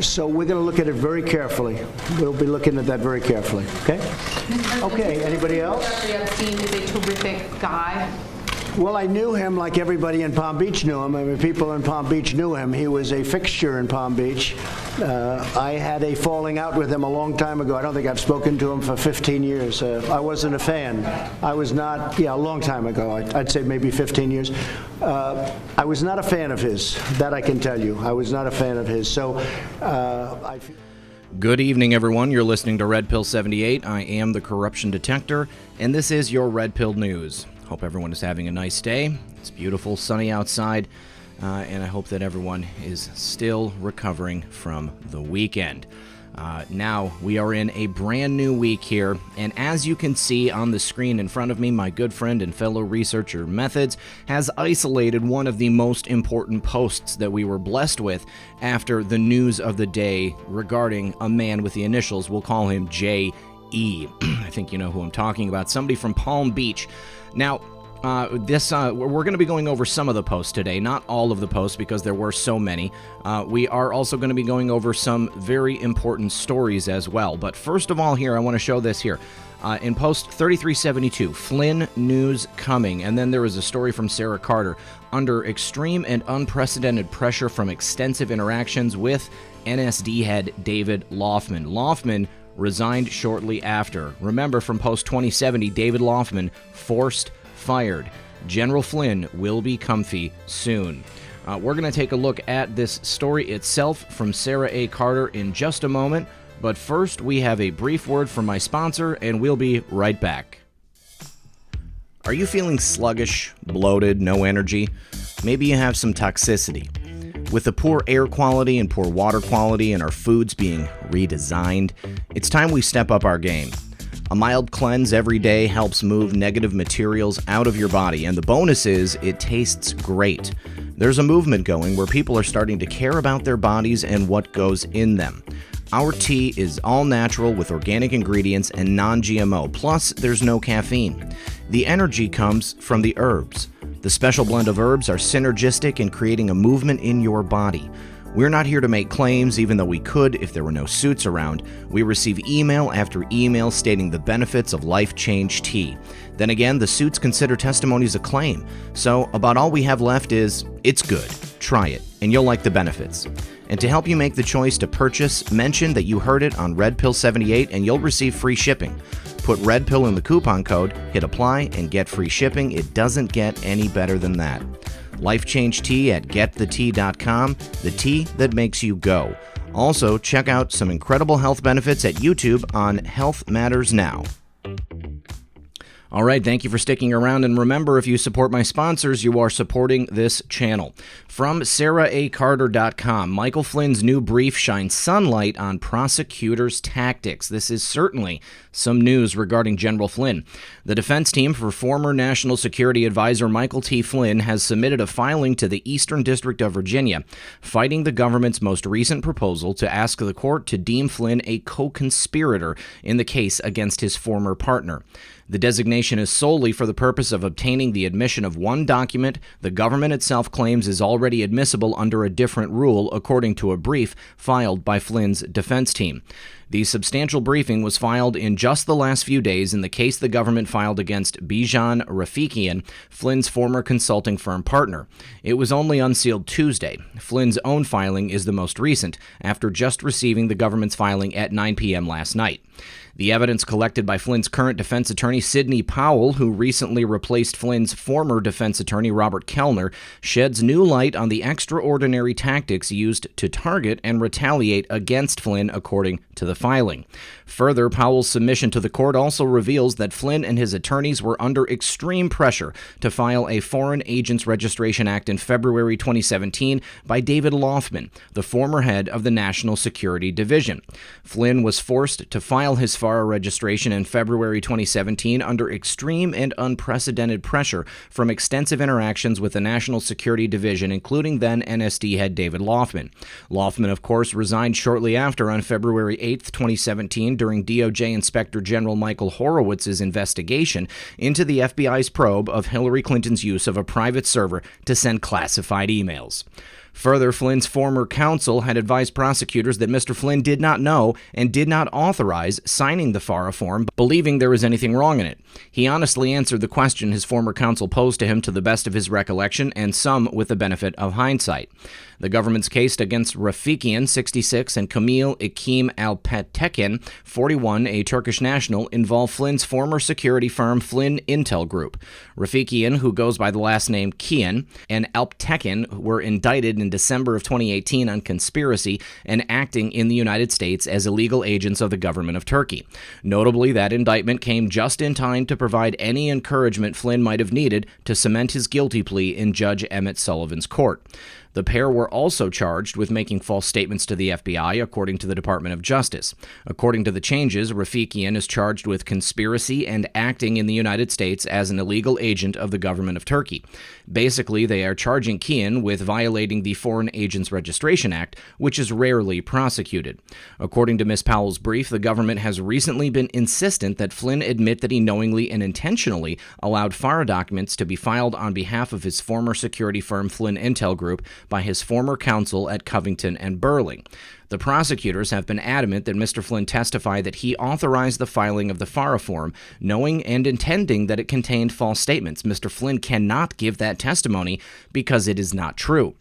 So we're going to look at it very carefully. We'll be looking at that very carefully, okay? Okay, anybody else? Jeffrey Epstein is a terrific guy. Well, I knew him like everybody in Palm Beach knew him. I mean, people in Palm Beach knew him. He was a fixture in Palm Beach. I had a falling out with him a long time ago. I don't think I've spoken to him for 15 years. I wasn't a fan. I was not, a long time ago. I'd say maybe 15 years. I was not a fan of his. That I can tell you. I was not a fan of his. So I feel... Good evening, everyone. You're listening to Red Pill 78. I am the corruption detector, and this is your Red Pill News. Hope everyone is having a nice day. It's beautiful, sunny outside, and I hope that everyone is still recovering from the weekend. Now, we are in a brand new week here, and as you can see on the screen in front of me, my good friend and fellow researcher Methods has isolated one of the most important posts that we were blessed with after the news of the day regarding a man with the initials. We'll call him J.E. I think you know who I'm talking about. Somebody from Palm Beach. Now, we're going to be going over some of the posts today, not all of the posts because there were so many. We are also going to be going over some very important stories as well. But first of all here, I want to show this here. In post 3372, Flynn news coming, and then there is a story from Sarah Carter. Under extreme and unprecedented pressure from extensive interactions with NSD head David Loffman. Loffman resigned shortly after. Remember, from post 2070, David Loffman forced fired. General Flynn will be comfy soon. We're going to take a look at this story itself from Sarah A. Carter in just a moment, but first we have a brief word from my sponsor, and we'll be right back. Are you feeling sluggish, bloated, no energy? Maybe you have some toxicity. With the poor air quality and poor water quality and our foods being redesigned, it's time we step up our game. A mild cleanse every day helps move negative materials out of your body, and the bonus is it tastes great. There's a movement going where people are starting to care about their bodies and what goes in them. Our tea is all natural with organic ingredients and non-GMO, plus there's no caffeine. The energy comes from the herbs. The special blend of herbs are synergistic in creating a movement in your body. We're not here to make claims, even though we could if there were no suits around. We receive email after email stating the benefits of Life Change Tea. Then again, the suits consider testimonies a claim. So about all we have left is, it's good. Try it, and you'll like the benefits. And to help you make the choice to purchase, mention that you heard it on Red Pill 78 and you'll receive free shipping. Put Red Pill in the coupon code, hit apply, and get free shipping. It doesn't get any better than that. Life Change Tea at getthetea.com, the tea that makes you go. Also, check out some incredible health benefits at YouTube on Health Matters Now. All right, thank you for sticking around, and remember, if you support my sponsors, you are supporting this channel. From SarahACarter.com, Michael Flynn's new brief shines sunlight on prosecutors' tactics. This is certainly some news regarding General Flynn. The defense team for former National Security Advisor Michael T. Flynn has submitted a filing to the Eastern District of Virginia, fighting the government's most recent proposal to ask the court to deem Flynn a co-conspirator in the case against his former partner. The designation is solely for the purpose of obtaining the admission of one document the government itself claims is already admissible under a different rule, according to a brief filed by Flynn's defense team. The substantial briefing was filed in just the last few days in the case the government filed against Bijan Rafikian, Flynn's former consulting firm partner. It was only unsealed Tuesday. Flynn's own filing is the most recent, after just receiving the government's filing at 9 p.m. last night. The evidence collected by Flynn's current defense attorney, Sidney Powell, who recently replaced Flynn's former defense attorney, Robert Kellner, sheds new light on the extraordinary tactics used to target and retaliate against Flynn, according to the filing. Further, Powell's submission to the court also reveals that Flynn and his attorneys were under extreme pressure to file a Foreign Agents Registration Act in February 2017 by David Loffman, the former head of the National Security Division. Flynn was forced to file his FARA registration in February 2017 under extreme and unprecedented pressure from extensive interactions with the National Security Division, including then NSD head David Loffman. Loffman, of course, resigned shortly after on February 8, 2017, during DOJ Inspector General Michael Horowitz's investigation into the FBI's probe of Hillary Clinton's use of a private server to send classified emails. Further, Flynn's former counsel had advised prosecutors that Mr. Flynn did not know and did not authorize signing the FARA form, believing there was anything wrong in it. He honestly answered the question his former counsel posed to him to the best of his recollection, and some with the benefit of hindsight. The government's case against Rafikian, 66, and Kamil Ekim Alpetekin, 41, a Turkish national, involved Flynn's former security firm Flynn Intel Group. Rafikian, who goes by the last name Kian, and Alpetekin were indicted in December of 2018 on conspiracy and acting in the United States as illegal agents of the government of Turkey. Notably, that indictment came just in time to provide any encouragement Flynn might have needed to cement his guilty plea in Judge Emmett Sullivan's court. The pair were also charged with making false statements to the FBI, according to the Department of Justice. According to the changes, Rafikian is charged with conspiracy and acting in the United States as an illegal agent of the government of Turkey. Basically, they are charging Kian with violating the Foreign Agents Registration Act, which is rarely prosecuted. According to Ms. Powell's brief, the government has recently been insistent that Flynn admit that he knowingly and intentionally allowed FARA documents to be filed on behalf of his former security firm Flynn Intel Group by his former counsel at Covington and Burling. The prosecutors have been adamant that Mr. Flynn testified that he authorized the filing of the FARA form, knowing and intending that it contained false statements. Mr. Flynn cannot give that testimony because it is not true.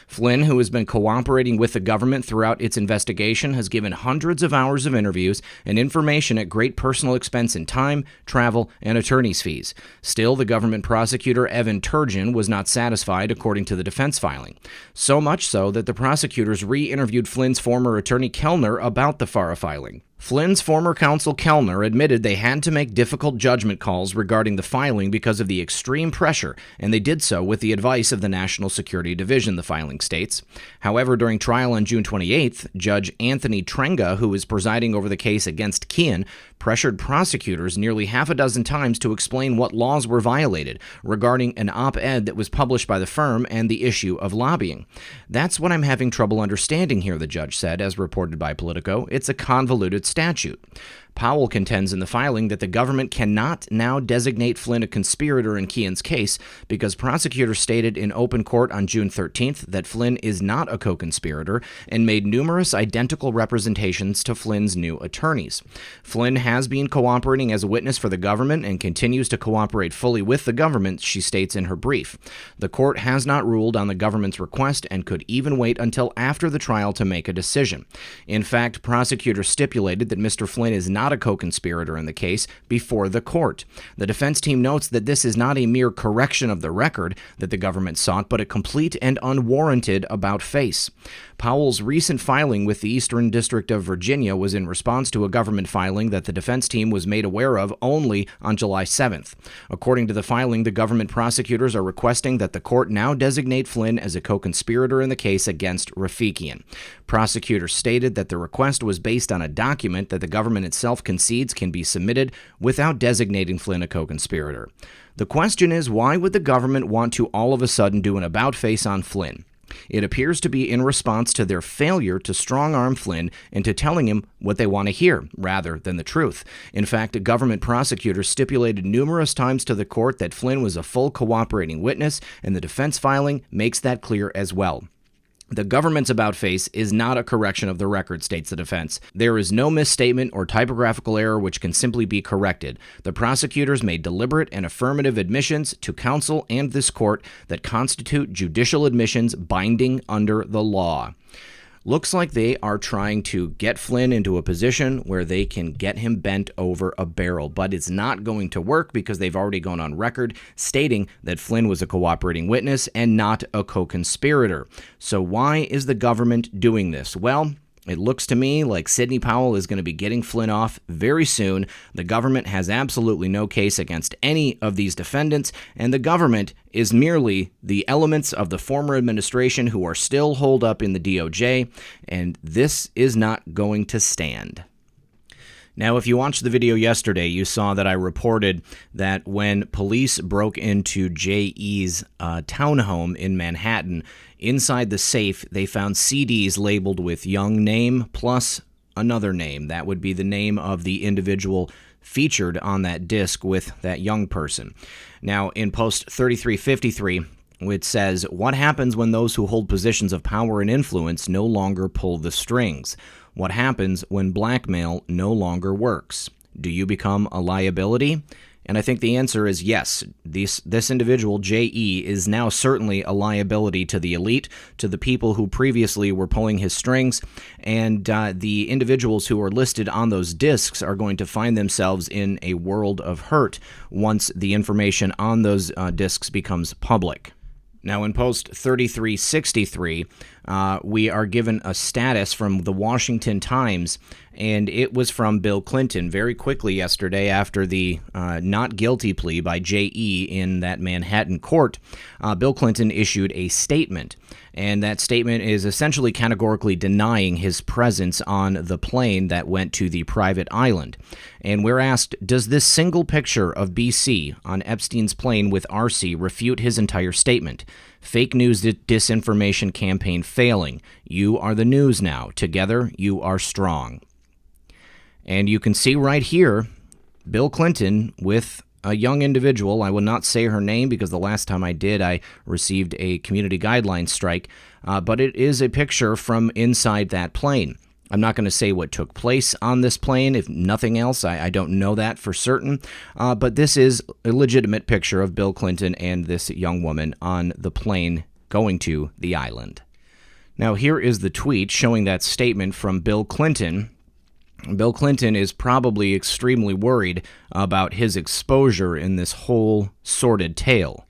Flynn, who has been cooperating with the government throughout its investigation, has given hundreds of hours of interviews and information at great personal expense in time, travel, and attorney's fees. Still, the government prosecutor, Evan Turgeon, was not satisfied, according to the defense filing. So much so that the prosecutors re-interviewed Flynn's former attorney Kellner about the FARA filing. Flynn's former counsel Kellner admitted they had to make difficult judgment calls regarding the filing because of the extreme pressure, and they did so with the advice of the National Security Division, the filing states. However, during trial on June 28th, Judge Anthony Trenga, who is presiding over the case against Kian, pressured prosecutors nearly half a dozen times to explain what laws were violated regarding an op-ed that was published by the firm and the issue of lobbying. That's what I'm having trouble understanding here, the judge said, as reported by Politico. It's a convoluted statute. Powell contends in the filing that the government cannot now designate Flynn a conspirator in Kian's case because prosecutors stated in open court on June 13th that Flynn is not a co-conspirator and made numerous identical representations to Flynn's new attorneys. Flynn has been cooperating as a witness for the government and continues to cooperate fully with the government, she states in her brief. The court has not ruled on the government's request and could even wait until after the trial to make a decision. In fact, prosecutors stipulated that Mr. Flynn is not a co-conspirator in the case before the court. The defense team notes that this is not a mere correction of the record that the government sought, but a complete and unwarranted about-face. Powell's recent filing with the Eastern District of Virginia was in response to a government filing that the defense team was made aware of only on July 7th. According to the filing, the government prosecutors are requesting that the court now designate Flynn as a co-conspirator in the case against Rafikian. Prosecutors stated that the request was based on a document that the government itself concedes can be submitted without designating Flynn a co-conspirator. The question is, why would the government want to all of a sudden do an about-face on Flynn? It appears to be in response to their failure to strong-arm Flynn into telling him what they want to hear, rather than the truth. In fact, government prosecutors stipulated numerous times to the court that Flynn was a full cooperating witness, and the defense filing makes that clear as well. The government's about-face is not a correction of the record, states the defense. There is no misstatement or typographical error which can simply be corrected. The prosecutors made deliberate and affirmative admissions to counsel and this court that constitute judicial admissions binding under the law. Looks like they are trying to get Flynn into a position where they can get him bent over a barrel, but it's not going to work because they've already gone on record stating that Flynn was a cooperating witness and not a co-conspirator. So why is the government doing this? Well, it looks to me like Sidney Powell is going to be getting Flynn off very soon. The government has absolutely no case against any of these defendants, and the government is merely the elements of the former administration who are still holed up in the DOJ, and this is not going to stand. Now, if you watched the video yesterday, you saw that I reported that when police broke into J.E.'s townhome in Manhattan, inside the safe, they found CDs labeled with young name plus another name. That would be the name of the individual featured on that disc with that young person. Now, in post 3353, which says, "What happens when those who hold positions of power and influence no longer pull the strings? What happens when blackmail no longer works? Do you become a liability?" And I think the answer is yes. This individual, J.E., is now certainly a liability to the elite, to the people who previously were pulling his strings, and the individuals who are listed on those discs are going to find themselves in a world of hurt once the information on those discs becomes public. Now, in post 3363, we are given a status from the Washington Times, and it was from Bill Clinton very quickly yesterday after the not guilty plea by J.E. in that Manhattan court. Bill Clinton issued a statement, and that statement is essentially categorically denying his presence on the plane that went to the private island. And we're asked, does this single picture of BC on Epstein's plane with RC refute his entire statement? Fake news disinformation campaign failing. You are the news now. Together, you are strong. And you can see right here, Bill Clinton with a young individual. I will not say her name because the last time I did, I received a community guidelines strike. But it is a picture from inside that plane. I'm not going to say what took place on this plane. If nothing else, I don't know that for certain. But this is a legitimate picture of Bill Clinton and this young woman on the plane going to the island. Now, here is the tweet showing that statement from Bill Clinton. Bill Clinton is probably extremely worried about his exposure in this whole sordid tale.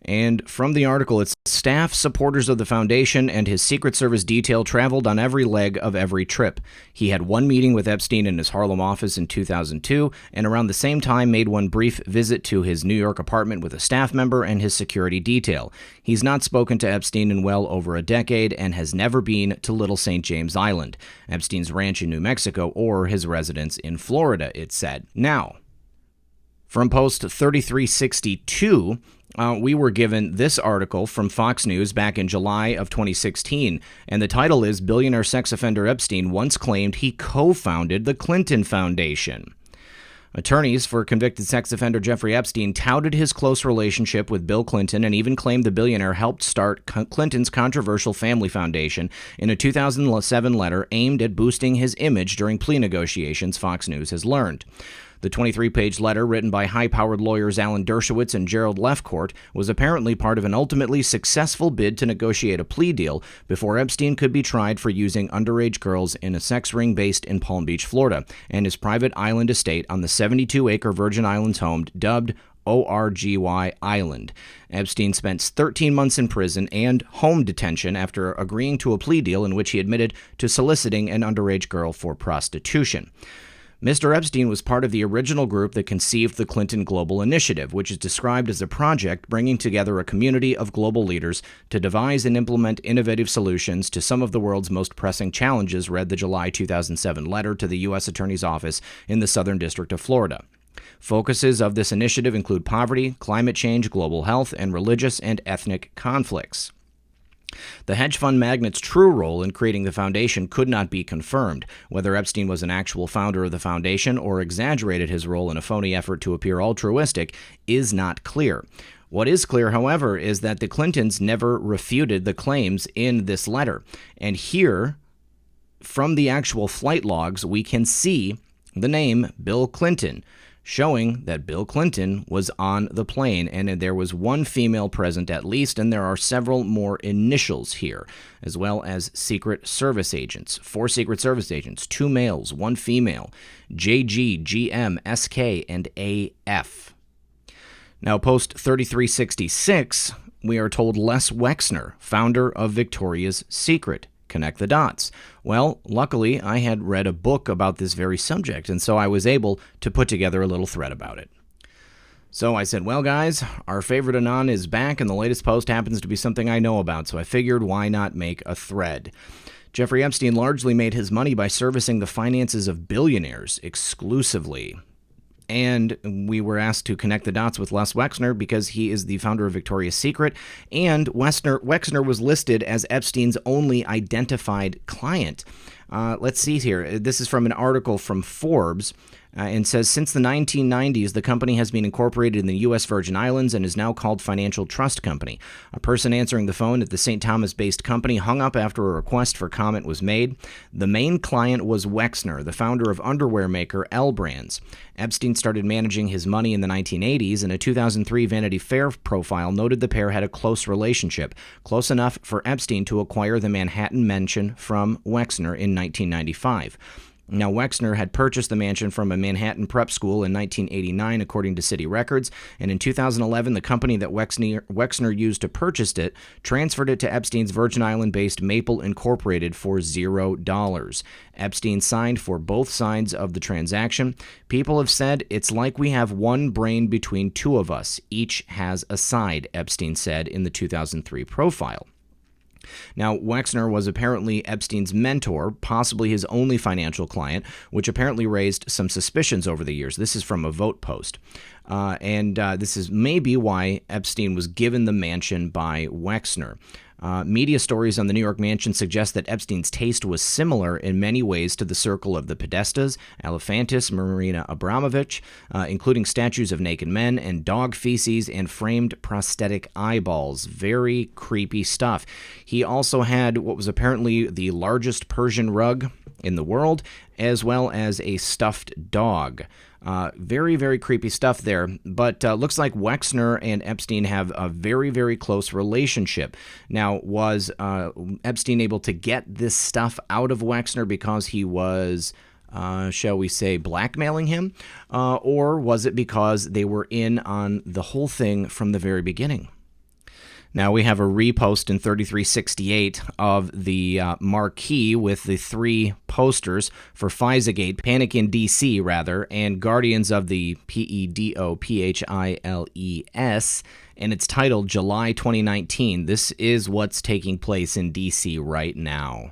And from the article, it's staff, supporters of the foundation, and his Secret Service detail traveled on every leg of every trip. He had one meeting with Epstein in his Harlem office in 2002, and around the same time made one brief visit to his New York apartment with a staff member and his security detail. He's not spoken to Epstein in well over a decade and has never been to Little St. James Island, Epstein's ranch in New Mexico, or his residence in Florida, it said. Now, from post 3362, we were given this article from Fox News back in July of 2016, and the title is "Billionaire Sex Offender Epstein Once Claimed He Co-Founded the Clinton Foundation." Attorneys for convicted sex offender Jeffrey Epstein touted his close relationship with Bill Clinton and even claimed the billionaire helped start Clinton's controversial family foundation in a 2007 letter aimed at boosting his image during plea negotiations, Fox News has learned. The 23-page letter, written by high-powered lawyers Alan Dershowitz and Gerald Lefcourt, was apparently part of an ultimately successful bid to negotiate a plea deal before Epstein could be tried for using underage girls in a sex ring based in Palm Beach, Florida, and his private island estate on the 72-acre Virgin Islands home dubbed ORGY Island. Epstein spent 13 months in prison and home detention after agreeing to a plea deal in which he admitted to soliciting an underage girl for prostitution. Mr. Epstein was part of the original group that conceived the Clinton Global Initiative, which is described as a project bringing together a community of global leaders to devise and implement innovative solutions to some of the world's most pressing challenges, read the July 2007 letter to the U.S. Attorney's Office in the Southern District of Florida. Focuses of this initiative include poverty, climate change, global health, and religious and ethnic conflicts. The hedge fund magnate's true role in creating the foundation could not be confirmed. Whether Epstein was an actual founder of the foundation or exaggerated his role in a phony effort to appear altruistic is not clear. What is clear, however, is that the Clintons never refuted the claims in this letter. And here, from the actual flight logs, we can see the name Bill Clinton, showing that Bill Clinton was on the plane, and there was one female present at least, and there are several more initials here, as well as Secret Service agents. 4 Secret Service agents, 2 males, 1 female, JG, GM, SK, and AF. Now, post 3366, we are told Les Wexner, founder of Victoria's Secret. Connect the dots. Well, luckily, I had read a book about this very subject, and so I was able to put together a little thread about it. So I said, well, guys, our favorite Anon is back, and the latest post happens to be something I know about, so I figured why not make a thread. Jeffrey Epstein largely made his money by servicing the finances of billionaires exclusively. And we were asked to connect the dots with Les Wexner because he is the founder of Victoria's Secret, and Wexner was listed as Epstein's only identified client. Let's see here. This is from an article from Forbes. and says since the 1990s, the company has been incorporated in the U.S. Virgin Islands and is now called Financial Trust Company. A person answering the phone at the St. Thomas-based company hung up after a request for comment was made. The main client was Wexner, the founder of underwear maker L Brands. Epstein started managing his money in the 1980s, and a 2003 Vanity Fair profile noted the pair had a close relationship, close enough for Epstein to acquire the Manhattan mansion from Wexner in 1995. Now, Wexner had purchased the mansion from a Manhattan prep school in 1989, according to city records, and in 2011, the company that Wexner used to purchase it transferred it to Epstein's Virgin Island-based Maple Incorporated for $0. Epstein signed for both sides of the transaction. People have said, it's like we have one brain between two of us. Each has a side, Epstein said in the 2003 profile. Now, Wexner was apparently Epstein's mentor, possibly his only financial client, which apparently raised some suspicions over the years. This is from a Vote post. This is maybe why Epstein was given the mansion by Wexner. Media stories on the New York mansion suggest that Epstein's taste was similar in many ways to the circle of the Podestas, Alefantis, Marina Abramovich, including statues of naked men and dog feces and framed prosthetic eyeballs. Very creepy stuff. He also had what was apparently the largest Persian rug in the world, as well as a stuffed dog. Very, very creepy stuff there, but looks like Wexner and Epstein have a very, very close relationship. Now, was Epstein able to get this stuff out of Wexner because he was, shall we say, blackmailing him, or was it because they were in on the whole thing from the very beginning? Now, we have a repost in 3368 of the marquee with the three posters for FISAgate, Panic in D.C., rather, and Guardians of the PEDOPHILES, and it's titled July 2019. This is what's taking place in D.C. right now.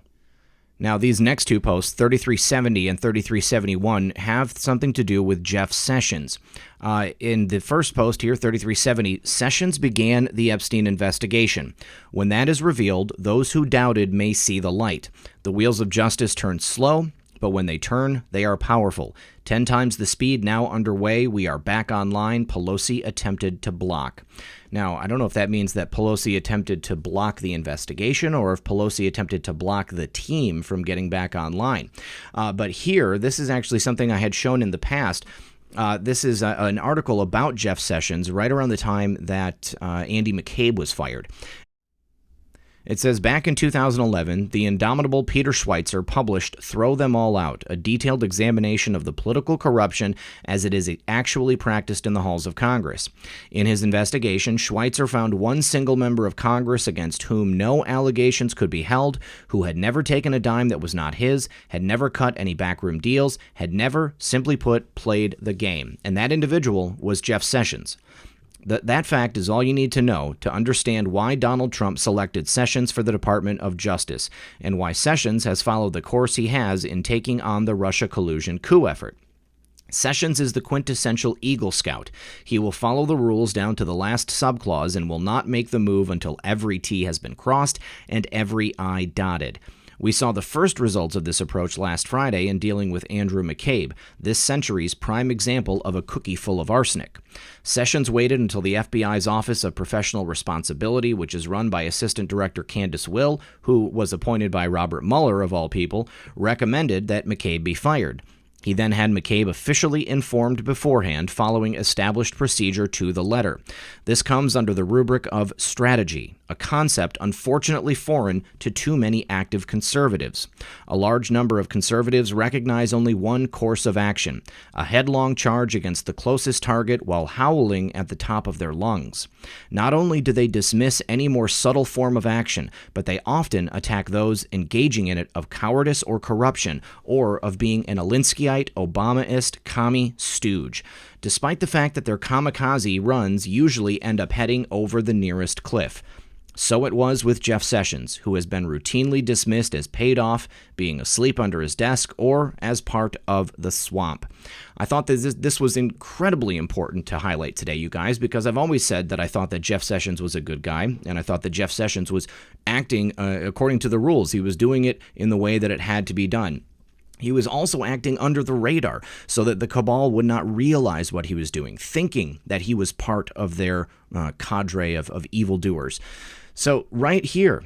Now, these next two posts, 3370 and 3371, have something to do with Jeff Sessions. In the first post here, 3370, Sessions began the Epstein investigation. When that is revealed, those who doubted may see the light. The wheels of justice turn slow, but when they turn, they are powerful. 10 times the speed now underway. We are back online. Pelosi attempted to block. Now, I don't know if that means that Pelosi attempted to block the investigation or if Pelosi attempted to block the team from getting back online. But here, this is actually something I had shown in the past. This is an article about Jeff Sessions right around the time that Andy McCabe was fired. It says, back in 2011, the indomitable Peter Schweitzer published Throw Them All Out, a detailed examination of the political corruption as it is actually practiced in the halls of Congress. In his investigation, Schweitzer found one single member of Congress against whom no allegations could be held, who had never taken a dime that was not his, had never cut any backroom deals, had never, simply put, played the game. And that individual was Jeff Sessions. That fact is all you need to know to understand why Donald Trump selected Sessions for the Department of Justice and why Sessions has followed the course he has in taking on the Russia collusion coup effort. Sessions is the quintessential Eagle Scout. He will follow the rules down to the last subclause and will not make the move until every T has been crossed and every I dotted. We saw the first results of this approach last Friday in dealing with Andrew McCabe, this century's prime example of a cookie full of arsenic. Sessions waited until the FBI's Office of Professional Responsibility, which is run by Assistant Director Candace Will, who was appointed by Robert Mueller, of all people, recommended that McCabe be fired. He then had McCabe officially informed beforehand, following established procedure to the letter. This comes under the rubric of strategy, a concept unfortunately foreign to too many active conservatives. A large number of conservatives recognize only one course of action, a headlong charge against the closest target while howling at the top of their lungs. Not only do they dismiss any more subtle form of action, but they often attack those engaging in it of cowardice or corruption, or of being an Alinskyite, Obamaist, commie stooge, despite the fact that their kamikaze runs usually end up heading over the nearest cliff. So it was with Jeff Sessions, who has been routinely dismissed as paid off, being asleep under his desk, or as part of the swamp. I thought that this was incredibly important to highlight today, you guys, because I've always said that I thought that Jeff Sessions was a good guy, and I thought that Jeff Sessions was acting according to the rules. He was doing it in the way that it had to be done. He was also acting under the radar so that the cabal would not realize what he was doing, thinking that he was part of their cadre of evildoers. So right here,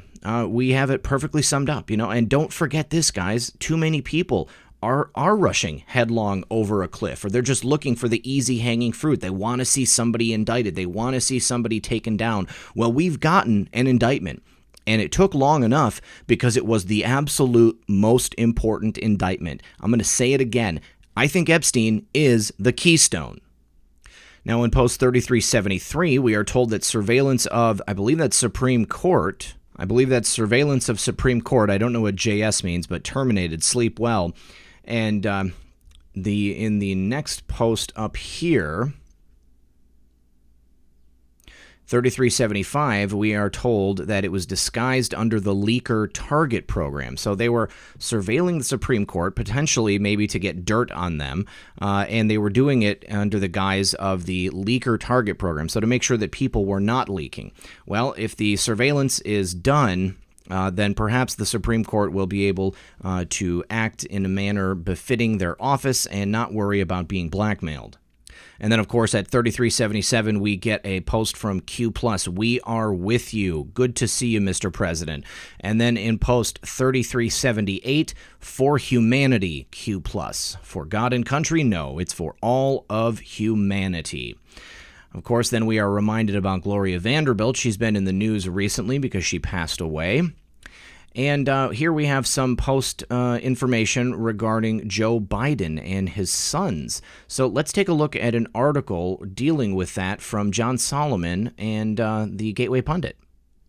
we have it perfectly summed up, and don't forget this, guys. Too many people are rushing headlong over a cliff, or they're just looking for the easy hanging fruit. They want to see somebody indicted. They want to see somebody taken down. Well, we've gotten an indictment, and it took long enough because it was the absolute most important indictment. I'm going to say it again. I think Epstein is the keystone. Now, in Post 3373, we are told that surveillance of, I believe that's Supreme Court. I believe that's surveillance of Supreme Court. I don't know what JS means, but terminated. Sleep well. And in the next post up here, 3375, we are told that it was disguised under the leaker target program. So they were surveilling the Supreme Court, potentially maybe to get dirt on them, and they were doing it under the guise of the leaker target program, so to make sure that people were not leaking. Well, if the surveillance is done, then perhaps the Supreme Court will be able to act in a manner befitting their office and not worry about being blackmailed. And then, of course, at 3377, we get a post from Q+. We are with you. Good to see you, Mr. President. And then in post 3378, for humanity, Q+. For God and country? No, it's for all of humanity. Of course, then we are reminded about Gloria Vanderbilt. She's been in the news recently because she passed away. And here we have some post information regarding Joe Biden and his sons. So let's take a look at an article dealing with that from John Solomon and the Gateway Pundit.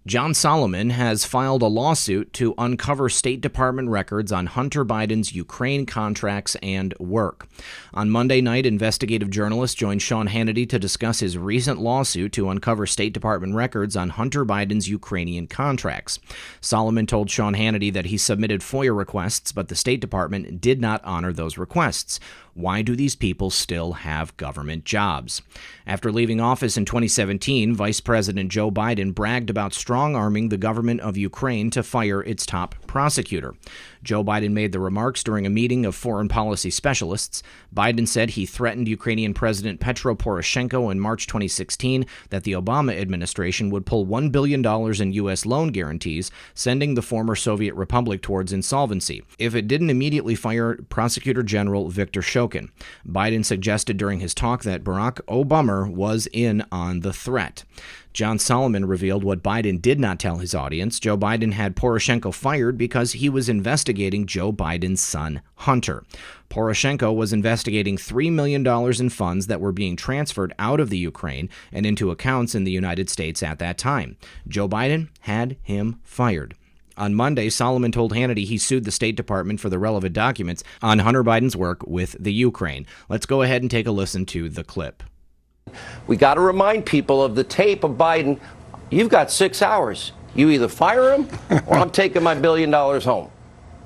John Solomon has filed a lawsuit to uncover State Department records on Hunter Biden's Ukraine contracts and work. On Monday night, investigative journalists joined Sean Hannity to discuss his recent lawsuit to uncover State Department records on Hunter Biden's Ukrainian contracts. Solomon told Sean Hannity that he submitted FOIA requests, but the State Department did not honor those requests. Why do these people still have government jobs? After leaving office in 2017, Vice President Joe Biden bragged about strong-arming the government of Ukraine to fire its top prosecutor. Joe Biden made the remarks during a meeting of foreign policy specialists. Biden said he threatened Ukrainian President Petro Poroshenko in March 2016 that the Obama administration would pull $1 billion in U.S. loan guarantees, sending the former Soviet republic towards insolvency, if it didn't immediately fire Prosecutor General Viktor Shokin. Biden suggested during his talk that Barack Obama was in on the threat. John Solomon revealed what Biden did not tell his audience. Joe Biden had Poroshenko fired because he was investigating Joe Biden's son, Hunter. Poroshenko was investigating $3 million in funds that were being transferred out of the Ukraine and into accounts in the United States at that time. Joe Biden had him fired. On Monday, Solomon told Hannity he sued the State Department for the relevant documents on Hunter Biden's work with the Ukraine. Let's go ahead and take a listen to the clip. We got to remind people of the tape of Biden. You've got 6 hours. You either fire him or I'm taking my $1 billion home.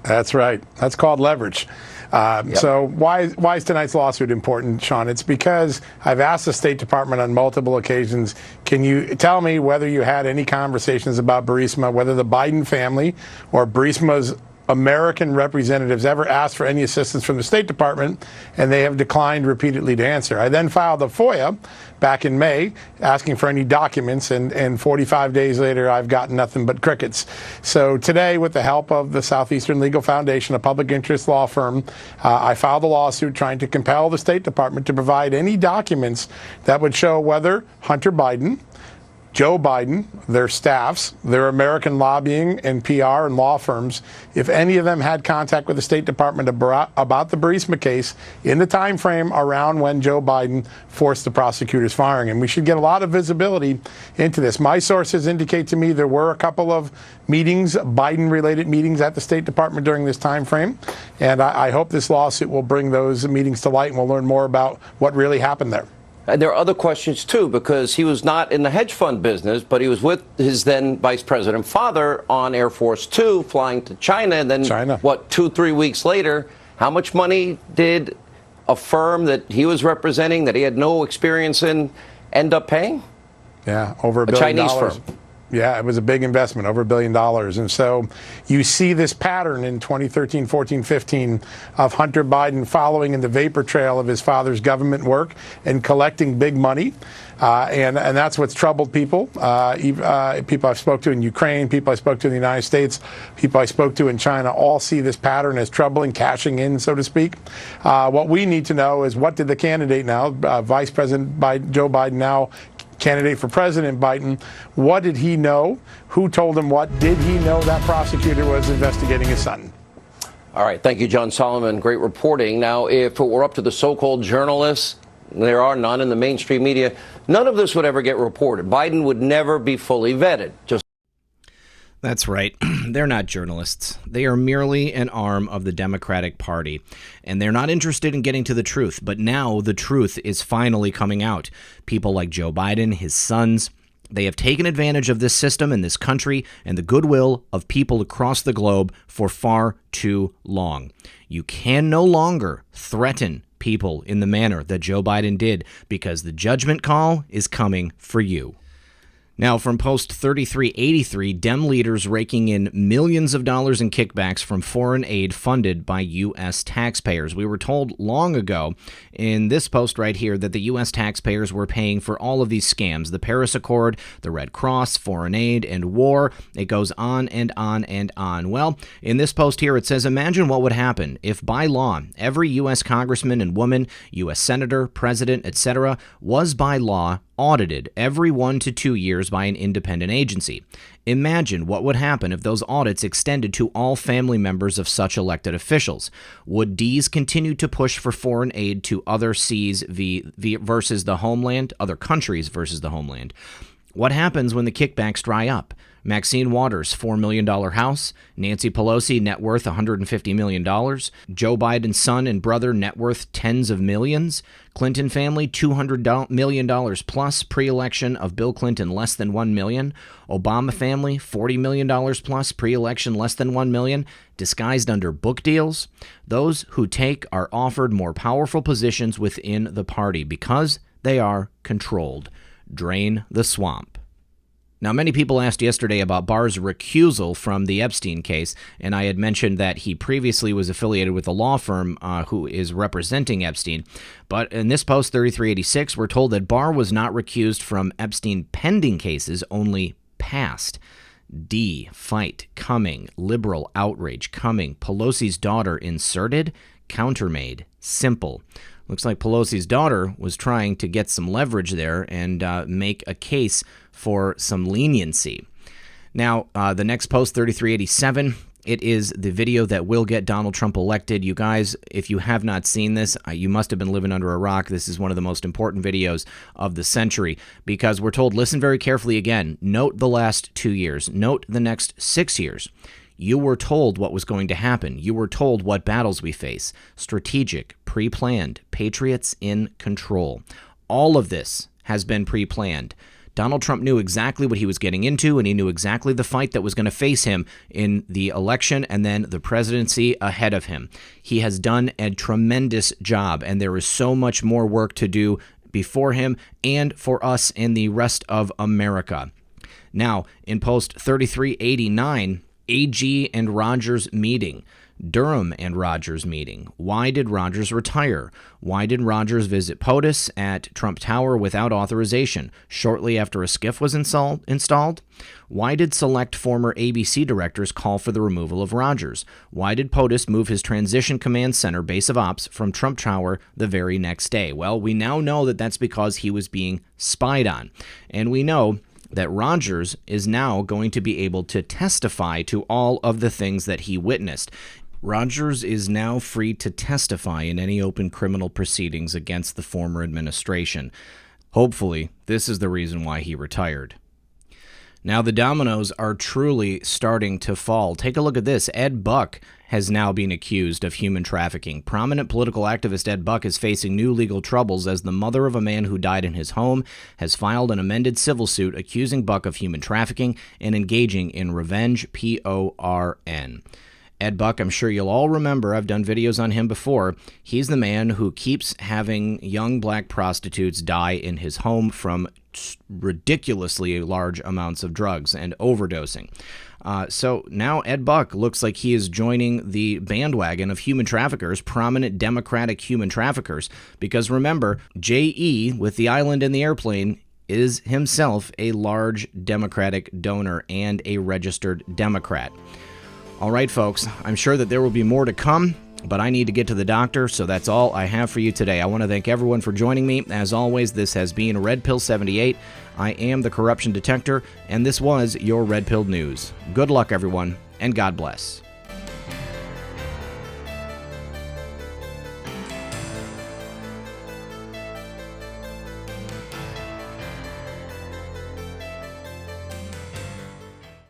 That's right. That's called leverage. So why is tonight's lawsuit important, Sean? It's because I've asked the State Department on multiple occasions, can you tell me whether you had any conversations about Burisma, whether the Biden family or Burisma's American representatives ever asked for any assistance from the State Department, and they have declined repeatedly to answer. I then filed a FOIA back in May asking for any documents, and 45 days later, I've gotten nothing but crickets. So today, with the help of the Southeastern Legal Foundation, a public interest law firm, I filed a lawsuit trying to compel the State Department to provide any documents that would show whether Hunter Biden, Joe Biden, their staffs, their American lobbying and PR and law firms, if any of them had contact with the State Department about the Burisma case in the time frame around when Joe Biden forced the prosecutor's firing. And we should get a lot of visibility into this. My sources indicate to me there were a couple of meetings, Biden-related meetings at the State Department during this time frame. And I hope this lawsuit will bring those meetings to light, and we'll learn more about what really happened there. And there are other questions, too, because he was not in the hedge fund business, but he was with his then vice president father on Air Force Two, flying to China. And then, 2-3 weeks later, how much money did a firm that he was representing that he had no experience in end up paying? Yeah, over $1 billion. A Chinese firm. Yeah, it was a big investment, over $1 billion. And so you see this pattern in 2013, 14, 15 of Hunter Biden following in the vapor trail of his father's government work and collecting big money. And that's what's troubled people. People I've spoke to in Ukraine, people I spoke to in the United States, people I spoke to in China, all see this pattern as troubling, cashing in, so to speak. What we need to know is, what did the candidate now, Vice President Joe Biden, now candidate for President Biden, what did he know? Who told him what? Did he know that prosecutor was investigating his son? All right. Thank you, John Solomon. Great reporting. Now, if it were up to the so-called journalists, there are none in the mainstream media, none of this would ever get reported. Biden would never be fully vetted. That's right. They're not journalists. They are merely an arm of the Democratic Party, and they're not interested in getting to the truth. But now the truth is finally coming out. People like Joe Biden, his sons, they have taken advantage of this system and this country and the goodwill of people across the globe for far too long. You can no longer threaten people in the manner that Joe Biden did, because the judgment call is coming for you. Now, from Post 3383, Dem leaders raking in millions of dollars in kickbacks from foreign aid funded by U.S. taxpayers. We were told long ago in this post right here that the U.S. taxpayers were paying for all of these scams, the Paris Accord, the Red Cross, foreign aid, and war. It goes on and on and on. Well, in this post here, it says, imagine what would happen if by law, every U.S. congressman and woman, U.S. senator, president, etc., was by law audited every 1 to 2 years by an independent agency. Imagine what would happen if those audits extended to all family members of such elected officials. Would D's continue to push for foreign aid to other C's versus the homeland, other countries versus the homeland? What happens when the kickbacks dry up? Maxine Waters, $4 million house. Nancy Pelosi, net worth $150 million. Joe Biden's son and brother, net worth tens of millions. Clinton family, $200 million plus. Pre-election of Bill Clinton, less than $1 million. Obama family, $40 million plus. Pre-election, less than $1 million. Disguised under book deals. Those who take are offered more powerful positions within the party because they are controlled. Drain the swamp. Now, many people asked yesterday about Barr's recusal from the Epstein case, and I had mentioned that he previously was affiliated with a law firm who is representing Epstein. But in this post, 3386, we're told that Barr was not recused from Epstein pending cases, only past. D, fight, coming, liberal outrage, coming, Pelosi's daughter inserted, countermade, simple. Looks like Pelosi's daughter was trying to get some leverage there and make a case for some leniency. Now, the next post, 3387, it is the video that will get Donald Trump elected. You guys, if you have not seen this, you must have been living under a rock. This is one of the most important videos of the century because we're told, listen very carefully again, note the last 2 years, note the next 6 years. You were told what was going to happen. You were told what battles we face. Strategic, pre-planned, patriots in control. All of this has been pre-planned. Donald Trump knew exactly what he was getting into, and he knew exactly the fight that was going to face him in the election and then the presidency ahead of him. He has done a tremendous job, and there is so much more work to do before him and for us and the rest of America. Now, in post 3389, AG and Rogers meeting. Durham and Rogers meeting. Why did Rogers retire? Why did Rogers visit POTUS at Trump Tower without authorization shortly after a skiff was installed? Why did select former ABC directors call for the removal of Rogers? Why did POTUS move his Transition Command Center base of ops from Trump Tower the very next day? Well, we now know that that's because he was being spied on. And we know that Rogers is now going to be able to testify to all of the things that he witnessed. Rogers is now free to testify in any open criminal proceedings against the former administration. Hopefully, this is the reason why he retired. Now, the dominoes are truly starting to fall. Take a look at this. Ed Buck has now been accused of human trafficking. Prominent political activist Ed Buck is facing new legal troubles as the mother of a man who died in his home has filed an amended civil suit accusing Buck of human trafficking and engaging in revenge, PORN. Ed Buck, I'm sure you'll all remember, I've done videos on him before. He's the man who keeps having young black prostitutes die in his home from ridiculously large amounts of drugs and overdosing. So now Ed Buck looks like he is joining the bandwagon of human traffickers, prominent Democratic human traffickers, because remember, J.E. with the island and the airplane is himself a large Democratic donor and a registered Democrat. All right, folks, I'm sure that there will be more to come, but I need to get to the doctor, so that's all I have for you today. I want to thank everyone for joining me. As always, this has been Red Pill 78. I am the Corruption Detector, and this was your Red Pill News. Good luck, everyone, and God bless.